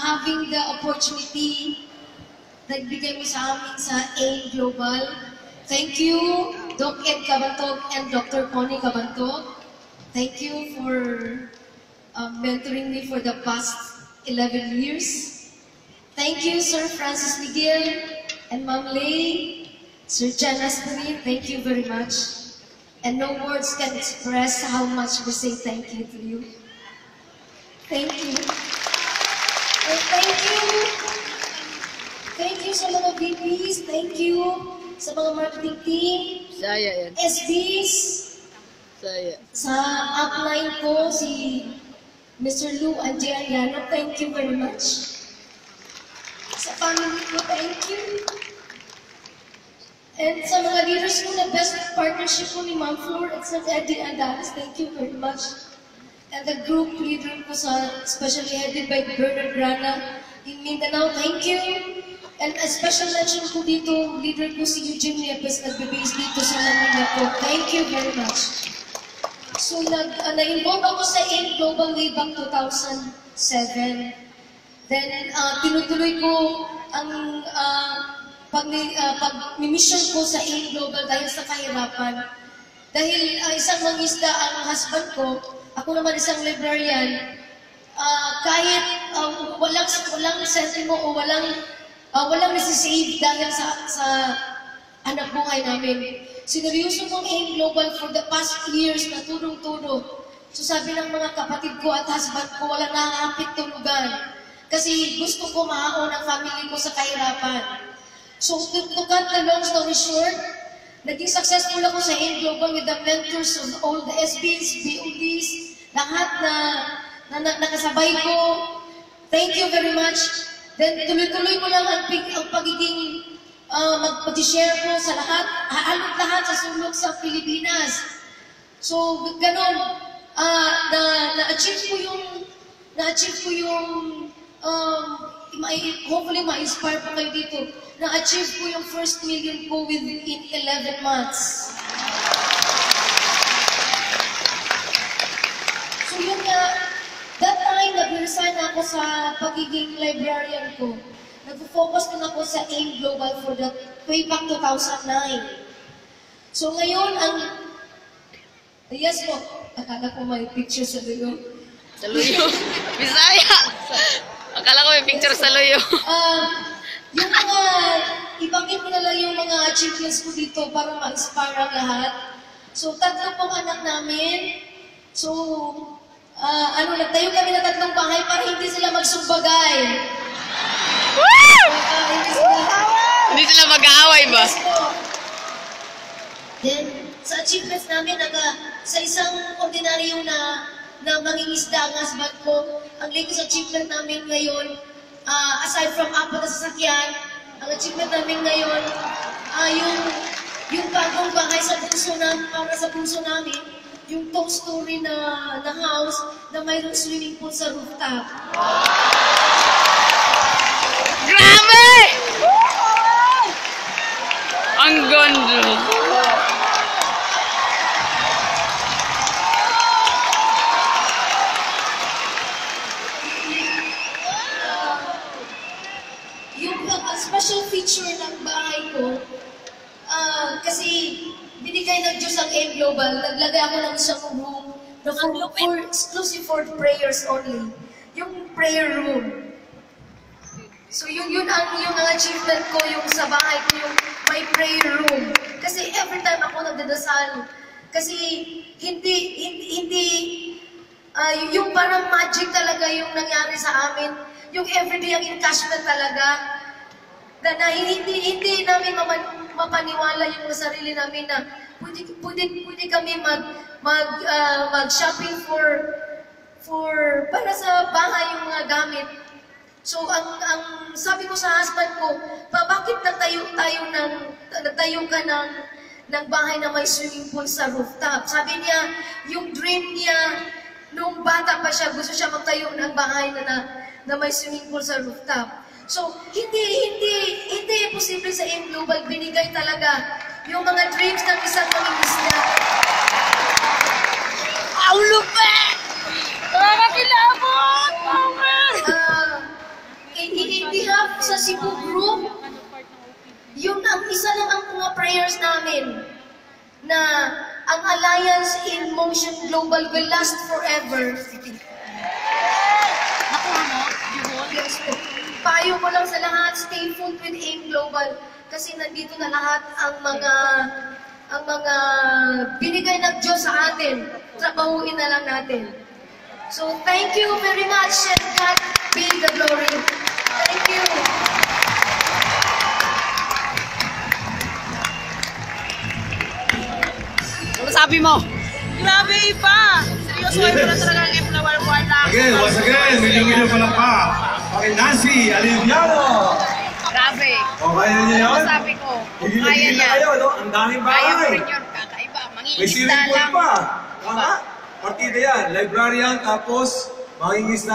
having the opportunity nagbigay mo sa amin sa AIM Global. Thank you, Doc Ed Cabantog and Dr. Connie Cabantog. Thank you for mentoring me for the past 11 years. Thank you, Sir Francis Miguel and Ma'am Lay, Sir Jan Aspirin, thank you very much. And no words can express how much we say thank you to you. Thank you. And thank you sa mga VPs, thank you sa mga marketing team, Saya yan. SBs, Saya. sa upline ko, si Mr. Lou Angiano, thank you very much. Sa family ko, thank you. And sa mga leaders ko na best partnership ko ni Ma'am Flor at Sir Eddie Andalis, thank you very much. And the group leader ko especially headed by Bernard Grana in Mindanao, thank you. And a special mention ko dito, leader ko si Eugene Niepes, nagbe-base dito sa Manila po. Thank you very much. So, na-involve ako sa AIM Global way back 2007. Then, tinutuloy ko ang pag-mission ko sa AIM Global dahil sa kahirapan. Dahil isang mangisda ang husband ko, ako naman isang librarian, kahit walang sentimo o walang nasisave dahil sa anak buhay namin. Sineryoso kong AIM Global for the past years na tulong-tulong. So sabi ng mga kapatid ko at husband ko, wala nakakapit tulugan. Kasi gusto ko mahaon ang family ko sa kahirapan. So to cut the long story short, naging successful ako sa AIM Global with the mentors of all the SBs, BODs, lahat na nakasabay ko. Thank you very much. Then tuloy-tuloy ko lang ang pagiging mag-share ko sa lahat sa sulok sa Pilipinas. So ganun, na-achieve ko yung hopefully ma-inspire pa kayo dito. Na-achieve ko yung first million ko within 11 months. So yun nga, that time, nag-resign ako sa pagiging librarian ko. Nag-focus din ako sa AIM Global for the way back 2009. So ngayon, yes po, akala ko may picture sa luyo. Sa luyo. Bisaya! Akala ko may picture sa luyo. Yung mga, ibangin ko na lang yung mga achievements ko dito para ma-inspire ang lahat. So, 3 pong anak namin. So, nagtayo kami ng 3 bahay para hindi sila magsumbagay. Woo! Hindi sila mag-aaway ba? Yes po. Then, sa achievements namin, sa isang ordinaryo na mangingisda ang husband ko, ang latest achievement namin ngayon, aside from 4 na sasakyan, ang achievement namin ngayon, yung bagong bahay sa puso namin, para sa puso namin, yung 2-story na house na mayroong swimming pool sa rooftop. Grabe! Ang ganda! Special feature ng bahay ko, kasi binigay ng Diyos ang AIM Global, naglagay ako ng isang room na exclusive for prayers only. Yung prayer room. So yung achievement ko, yung sa bahay ko, yung may prayer room. Kasi every time ako nagdadasal, kasi yung parang magic talaga yung nangyari sa amin. Yung everyday ang encashment talaga. Na hindi namin mapaniwala yung sarili namin na pwede kami mag-shopping para sa bahay yung mga gamit. So ang sabi ko sa husband ko, bakit nagtayo ka ng bahay na may swimming pool sa rooftop? Sabi niya, yung dream niya nung bata pa siya, gusto siya magtayo ng bahay na may swimming pool sa rooftop. So, hindi posible sa AIM Global, binigay talaga yung mga dreams ng isang mangingisda. Ang lupit! Nakakakilabot! Power! amin na ang Alliance in Motion Global will last forever. Nakuha mo? Bihon? Yes po. Payo ko lang sa lahat, stay tuned with AIM Global kasi nandito na lahat ang mga binigay ng Diyos sa atin. Trabahuin na lang natin. So, thank you very much and God be the glory. Thank you. Ano sabi mo? Grabe iba! Seryoso kayo pala talaga ang wala. Again, once again, medyo pala pa. Okay, Nancy Aliviano. Grabe. Okay na niya yun? Ano sabi ko? Kung kaya Higil na niya. kayo, no? Ang daming Kaya ko bahay. rin yun. Kakaiba. May Mangingisda swimming pool lang. pa. Tama? Partida yan. Librarian, tapos mangingisda